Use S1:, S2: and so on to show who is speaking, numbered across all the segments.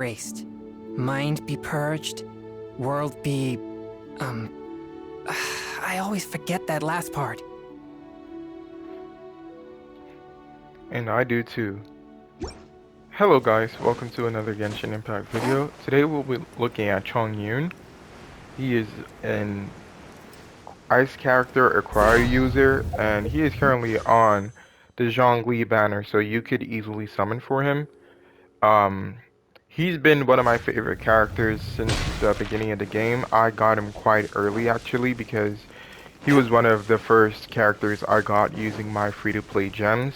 S1: erased. Mind be purged. World be... I always forget that last part.
S2: And I do too. Hello guys, welcome to another Genshin Impact video. Today we'll be looking at Chongyun. He is an ice character, a cryo user, and he is currently on the Zhongli banner, so you could easily summon for him. Um, he's been one of my favorite characters since the beginning of the game. I got him quite early actually because he was one of the first characters I got using my free-to-play gems.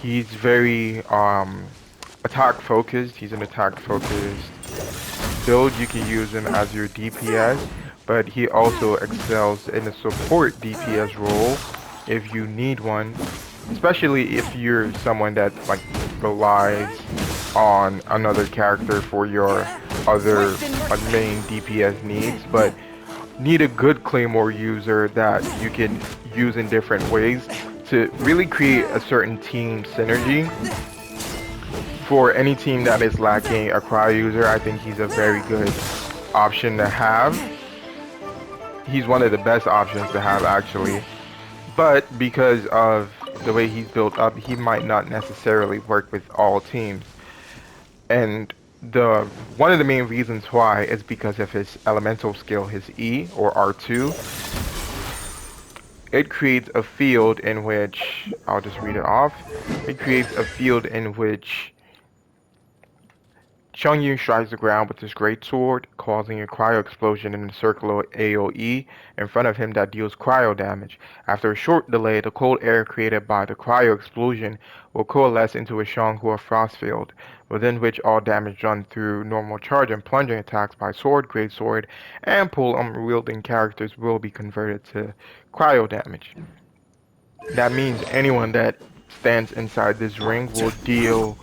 S2: He's very attack focused. He's an attack focused build. You can use him as your DPS, but he also excels in a support DPS role if you need one, especially if you're someone that like relies on another character for your other main DPS needs, but need a good Claymore user that you can use in different ways to really create a certain team synergy. For any team that is lacking a cryo user, I think he's a very good option to have. He's one of the best options to have actually, but because of the way he's built up, he might not necessarily work with all teams. And the one of the main reasons why is because of his elemental skill, his E or R2. It creates a field in which, I'll just read it off. It creates a field in which Chongyun strikes the ground with his greatsword, causing a cryo explosion in a circle of AoE in front of him that deals cryo damage. After a short delay, the cold air created by the cryo explosion will coalesce into a Chonghua frost field, within which all damage done through normal charge and plunging attacks by sword, greatsword, and pole armor-wielding characters will be converted to cryo damage. That means anyone that stands inside this ring will deal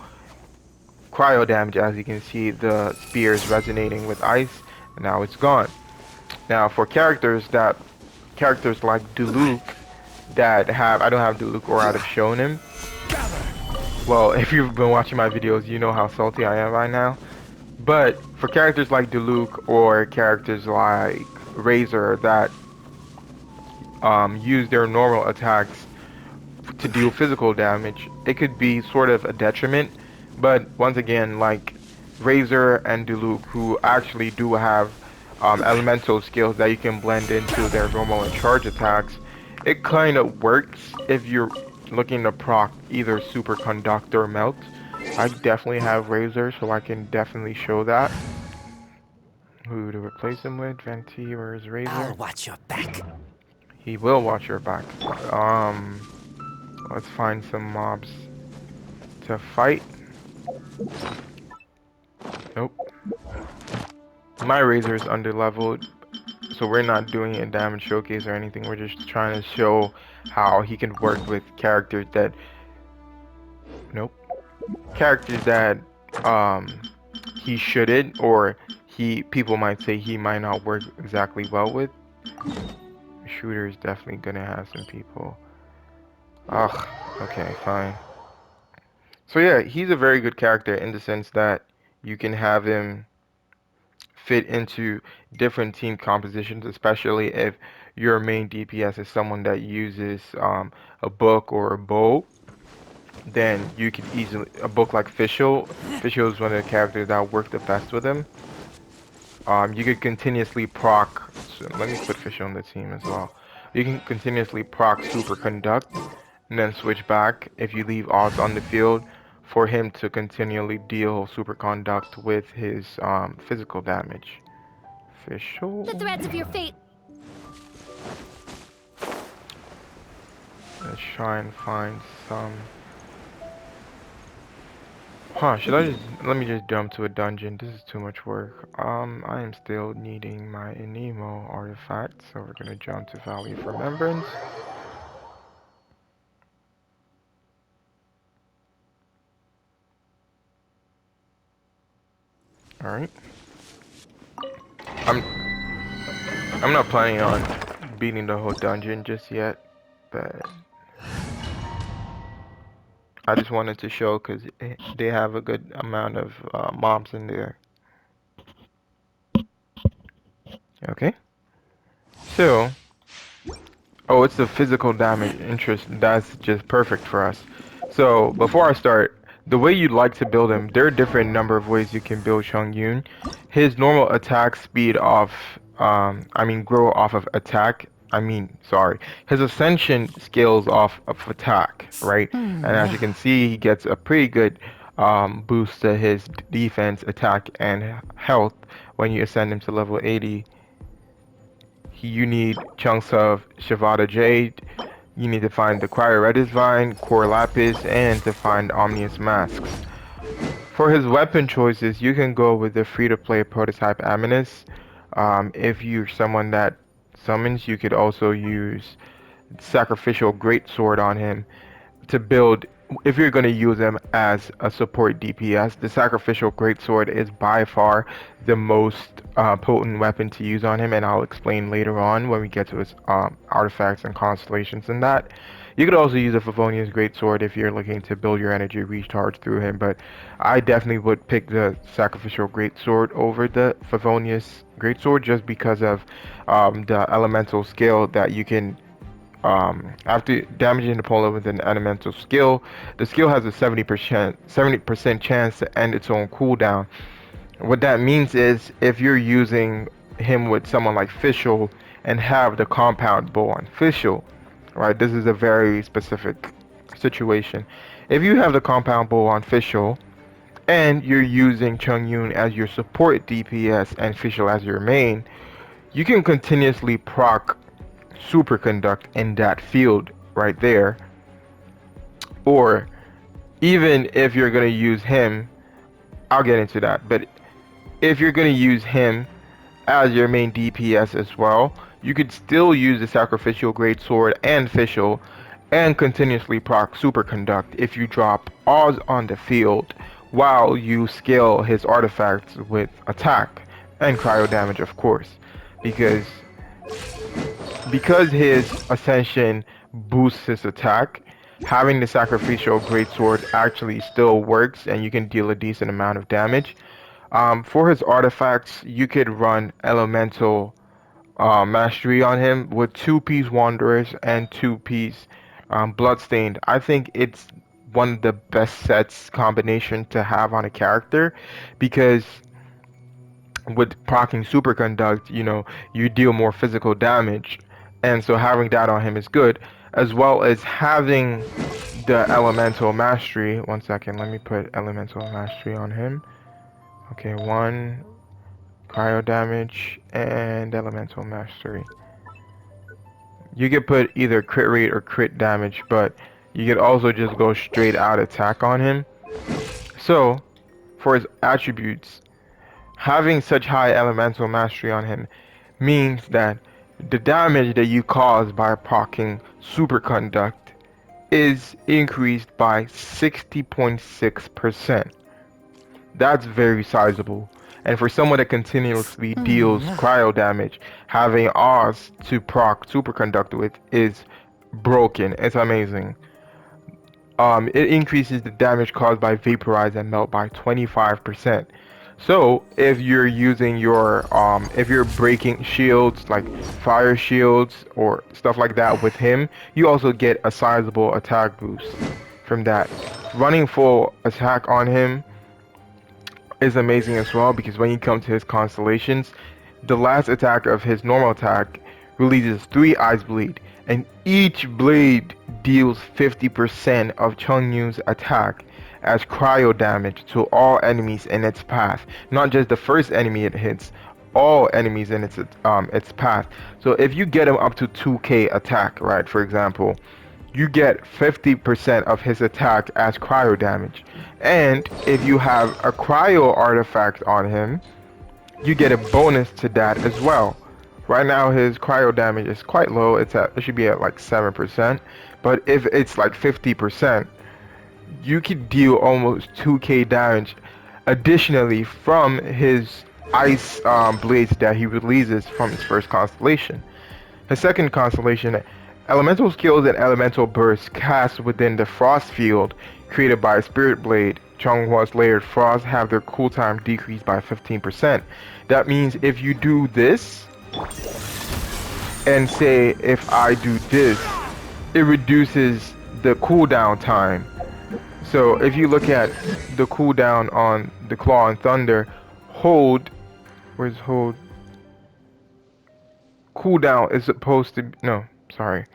S2: cryo damage. As you can see, the spear is resonating with ice, and now it's gone. Now for characters like Diluc that have, I don't have Diluc or I'd have shown him. Well, if you've been watching my videos, you know how salty I am right now. But for characters like Diluc or characters like Razor that use their normal attacks to deal physical damage, it could be sort of a detriment. But once again, like Razor and Diluc, who actually do have elemental skills that you can blend into their normal and charge attacks, it kind of works if you're looking to proc either superconduct or melt. I definitely have Razor, so I can definitely show that. Who to replace him with? Venti or his Razor?
S1: I'll watch your back.
S2: He will watch your back. Let's find some mobs to fight. Nope. My Razor is underleveled, so we're not doing a damage showcase or anything. We're just trying to show how he can work with characters that... Nope. Characters that he shouldn't, or people might say he might not work exactly well with. Shooter is definitely gonna have some people. Ugh. Okay, fine. So yeah, he's a very good character in the sense that you can have him fit into different team compositions, especially if your main DPS is someone that uses a book or a bow. Then you could easily, a book like Fischl. Fischl is one of the characters that work the best with him. You could continuously proc, so let me put Fischl on the team as well. You can continuously proc Superconduct and then switch back if you leave odds on the field for him to continually deal Superconduct with his physical damage. Fischl.
S3: The threads of your fate.
S2: Let's try and find some. Huh, should I just, let me just jump to a dungeon. This is too much work. I am still needing my Anemo artifact, so we're gonna jump to Valley of Remembrance. Alright. I'm not planning on beating the whole dungeon just yet, but I just wanted to show because they have a good amount of mobs in there. Okay. So, oh, it's the physical damage interest. That's just perfect for us. So, before I start, the way you'd like to build him, there are different number of ways you can build Chongyun. His normal attack speed grow off of attack. Sorry. His ascension scales off of attack, right? And as you can see, he gets a pretty good boost to his defense, attack, and health when you ascend him to level 80. You need chunks of Shavada Jade. You need to find the Cryo Redis Vine, Core Lapis, and to find Omnius Masks. For his weapon choices, you can go with the free-to-play prototype Aminus. If you're someone that summons, you could also use Sacrificial Greatsword on him to build. If you're going to use him as a support DPS, the Sacrificial Greatsword is by far the most potent weapon to use on him, and I'll explain later on when we get to his artifacts and constellations and that. You could also use a Favonius Greatsword if you're looking to build your energy recharge through him, but I definitely would pick the Sacrificial Greatsword over the Favonius Greatsword just because of the elemental skill that you can after damaging an opponent with an elemental skill, the skill has a 70% chance to end its own cooldown. What that means is if you're using him with someone like Fischl and have the compound bow on Fischl, right? This is a very specific situation. If you have the compound bow on Fischl and you're using Chongyun as your support DPS and Fischl as your main, you can continuously proc superconduct in that field right there. Or even if you're going to use him, I'll get into that, but if you're going to use him as your main DPS as well, you could still use the Sacrificial Greatsword and Fischl and continuously proc superconduct if you drop Oz on the field while you scale his artifacts with attack and cryo damage, of course, because his ascension boosts his attack. Having the Sacrificial Greatsword actually still works, and you can deal a decent amount of damage. For his artifacts, you could run Elemental Mastery on him with 2-piece Wanderers and 2-piece Bloodstained. I think it's one of the best sets combination to have on a character because with proccing superconduct, you deal more physical damage, and so having that on him is good, as well as having the elemental mastery. One second, let me put elemental mastery on him. Okay, 1 cryo damage and elemental mastery. You could put either crit rate or crit damage, but you could also just go straight out attack on him. So for his attributes, having such high elemental mastery on him means that the damage that you cause by proccing superconduct is increased by 60.6%. That's very sizable. And for someone that continuously deals cryo damage, having Oz to proc superconduct with is broken. It's amazing. It increases the damage caused by vaporize and melt by 25%. So if you're using your if you're breaking shields like fire shields or stuff like that with him, you also get a sizable attack boost from that. Running full attack on him is amazing as well because when you come to his constellations, the last attack of his normal attack releases 3 Ice Blade, and each blade deals 50% of Chongyun's attack as cryo damage to all enemies in its path. Not just the first enemy it hits, all enemies in its path. So if you get him up to 2k attack, right, for example, you get 50% of his attack as cryo damage. And if you have a cryo artifact on him, you get a bonus to that as well. Right now his cryo damage is quite low. It should be at like 7%. But if it's like 50%, you could deal almost 2k damage additionally from his ice blades that he releases from his first constellation. His second constellation Elemental skills and elemental bursts cast within the frost field created by Spirit Blade, Chongyun's layered frost, have their cooltime decreased by 15%. That means if you do this, and say if I do this, it reduces the cooldown time. So if you look at the cooldown on the Claw and Thunder, hold, where's hold? Cooldown is supposed to, no, sorry.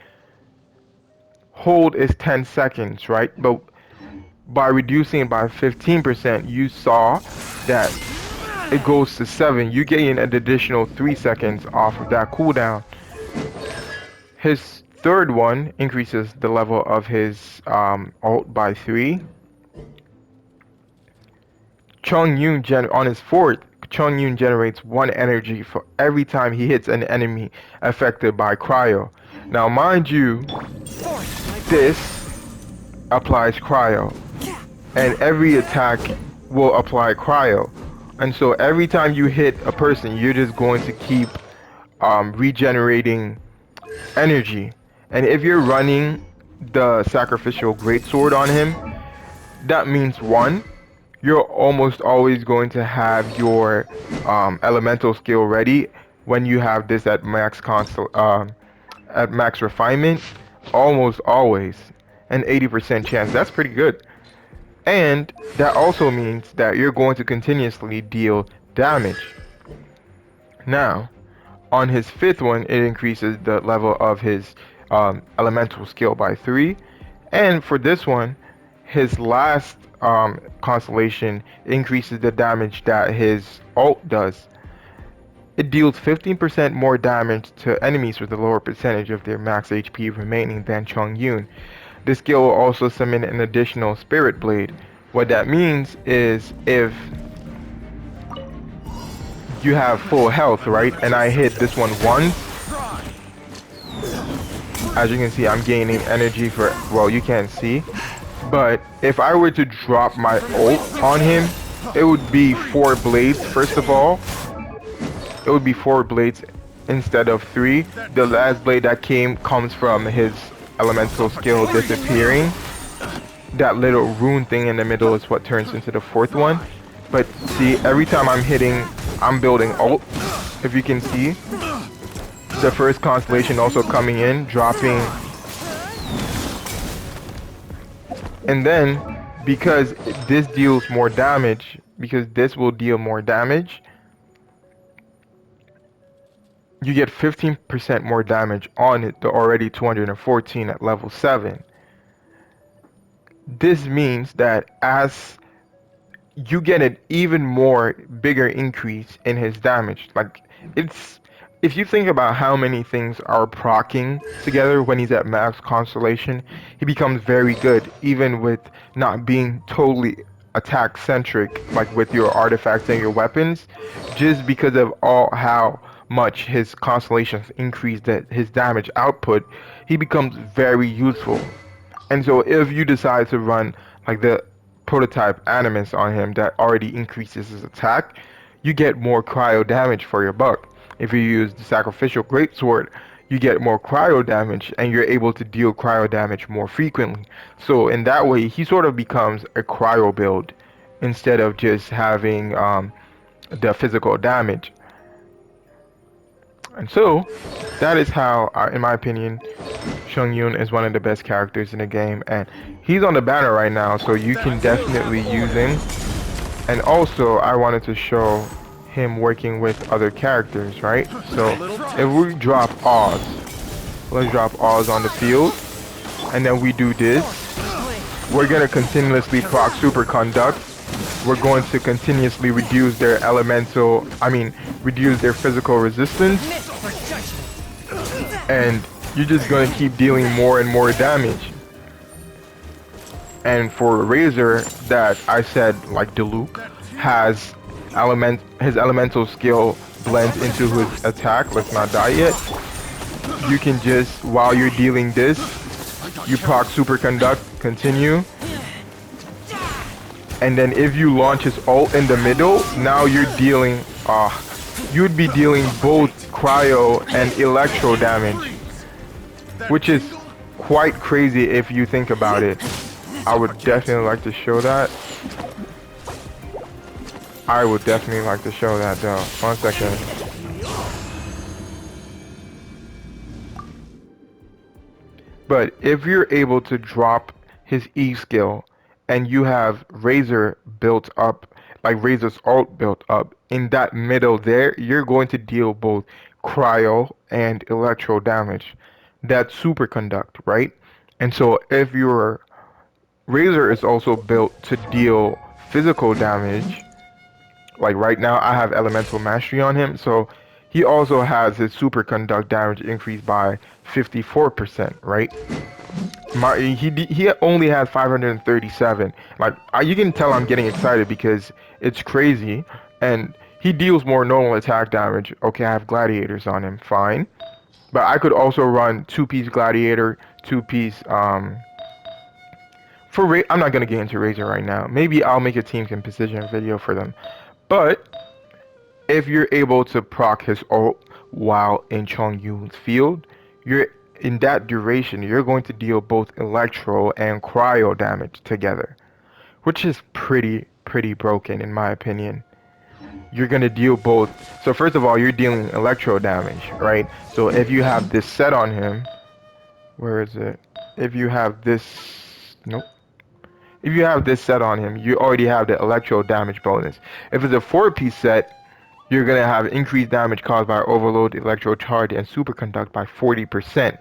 S2: Hold is 10 seconds, right? But by reducing it by 15%, you saw that it goes to 7. You gain an additional 3 seconds off of that cooldown. His third one increases the level of his ult by 3. Chongyun on his fourth, Chongyun generates 1 energy for every time he hits an enemy affected by Cryo. Now mind you, this applies Cryo, and every attack will apply Cryo. And so every time you hit a person, you're just going to keep regenerating energy. And if you're running the sacrificial greatsword on him, that means 1, you're almost always going to have your elemental skill ready when you have this at max at max refinement, almost always, an 80% chance. That's pretty good. And that also means that you're going to continuously deal damage. Now, on his 5th one, it increases the level of his elemental skill by 3. And for this one, his last constellation increases the damage that his ult does. It deals 15% more damage to enemies with a lower percentage of their max HP remaining than Chongyun. This skill will also summon an additional Spirit Blade. What that means is if you have full health, right, and I hit this one once, as you can see, I'm gaining energy for, well, you can't see, but if I were to drop my ult on him, it would be 4 blades. First of all, it would be 4 blades instead of 3. The last blade that comes from his elemental skill disappearing. That little rune thing in the middle is what turns into the 4th one. But see, every time I'm hitting, I'm building ult. If you can see, the first constellation also coming in, dropping. And then, because this deals more damage, because this will deal more damage, you get 15% more damage on it, the already 214 at level 7. This means that as you get an even more bigger increase in his damage. Like, it's, if you think about how many things are proccing together when he's at max constellation, he becomes very good, even with not being totally attack centric, like with your artifacts and your weapons, just because of all how much his constellations increase his damage output, he becomes very useful. And so if you decide to run like the prototype Animus on him that already increases his attack, you get more cryo damage for your buck. If you use the sacrificial greatsword, you get more cryo damage and you're able to deal cryo damage more frequently. So in that way, he sort of becomes a cryo build instead of just having the physical damage. And so, that is how, in my opinion, Chongyun is one of the best characters in the game. And he's on the banner right now, so you can definitely use him. And also, I wanted to show him working with other characters, right? So, if we drop Oz, let's drop Oz on the field. And then we do this. We're going to continuously proc Superconduct. We're going to continuously reduce their reduce their physical resistance. And you're just going to keep dealing more and more damage. And for Razor, that I said, like Diluc, has his elemental skill blends into his attack. Let's not die yet. You can just, while you're dealing this, you proc Superconduct, continue. And then if you launch his ult in the middle, now you're dealing, you'd be dealing both cryo and electro damage. which is quite crazy if you think about it. I would definitely like to show that. I would definitely like to show that though. 1 second. But if you're able to drop his E skill and you have Razor built up, like Razor's ult built up, in that middle there, you're going to deal both cryo and electro damage. That's superconduct, right? And so if your Razor is also built to deal physical damage, like right now I have elemental mastery on him, so he also has his superconduct damage increased by 54%, right? He only had 537. Like you can tell I'm getting excited because it's crazy, and he deals more normal attack damage. Okay, I have gladiators on him, fine, but I could also run 2-piece gladiator, 2-piece I'm not gonna get into Razor right now. Maybe I'll make a team composition video for them. But if you're able to proc his ult while in Chongyun's field, in that duration, you're going to deal both electro and cryo damage together, which is pretty broken in my opinion. You're going to deal both. So first of all, you're dealing electro damage, right? So if you have this set on him, where is it? If you have this, nope. If you have this set on him, you already have the electro damage bonus. If it's a 4-piece set, you're going to have increased damage caused by overload, electro charge, and superconduct by 40%.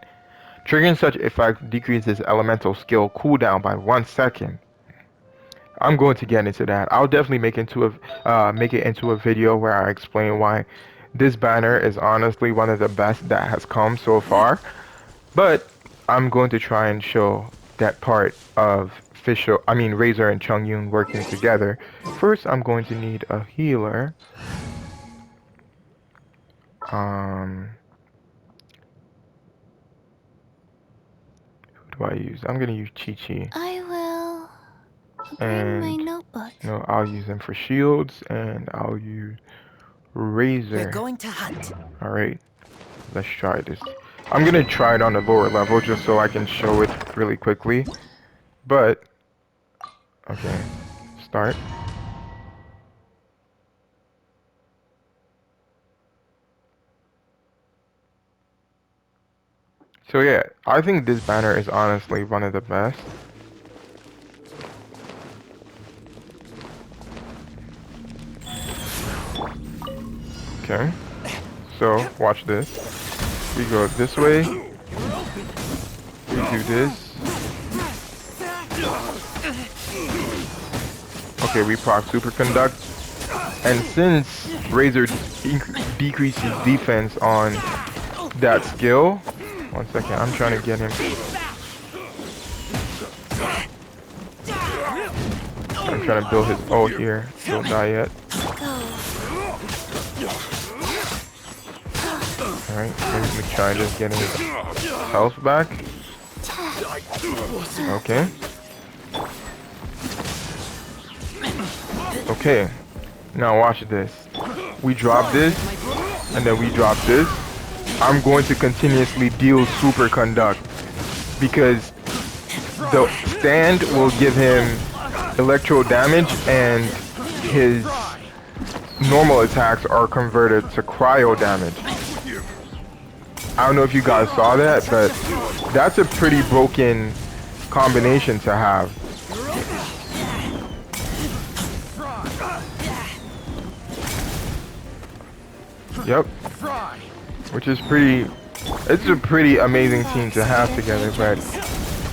S2: Triggering such effect decreases elemental skill cooldown by 1 second. I'm going to get into that. I'll definitely make it into a video where I explain why this banner is honestly one of the best that has come so far. But I'm going to try and show that part of Fischl, Razor and Chongyun working together. First, I'm going to need a healer. Who do I use? I'm gonna use Chi-Chi.
S3: I will
S2: And
S3: bring my notebook.
S2: no, I'll use them for shields, and I'll use Razor.
S1: We're going to hunt.
S2: All right, let's try this. I'm gonna try it on the lower level just so I can show it really quickly. But okay, start. So yeah, I think this banner is honestly one of the best. Okay, so watch this. We go this way. We do this. Okay, we proc superconduct. And since Razor decreases defense on that skill, 1 second, I'm trying to get him. I'm trying to build his ult here. Don't die yet. Alright, let me try just getting his health back. Okay. Okay. Now watch this. We drop this, and then we drop this. I'm going to continuously deal superconduct because the stand will give him electro damage and his normal attacks are converted to cryo damage. I don't know if you guys saw that, but that's a pretty broken combination to have. Yep. Which is it's a pretty amazing team to have together, but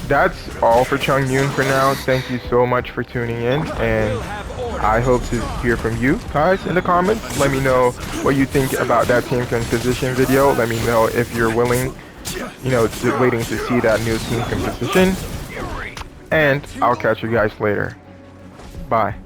S2: that's all for Chongyun for now. Thank you so much for tuning in, and I hope to hear from you guys in the comments. Let me know what you think about that team composition video. Let me know if you're willing, waiting to see that new team composition. And I'll catch you guys later. Bye.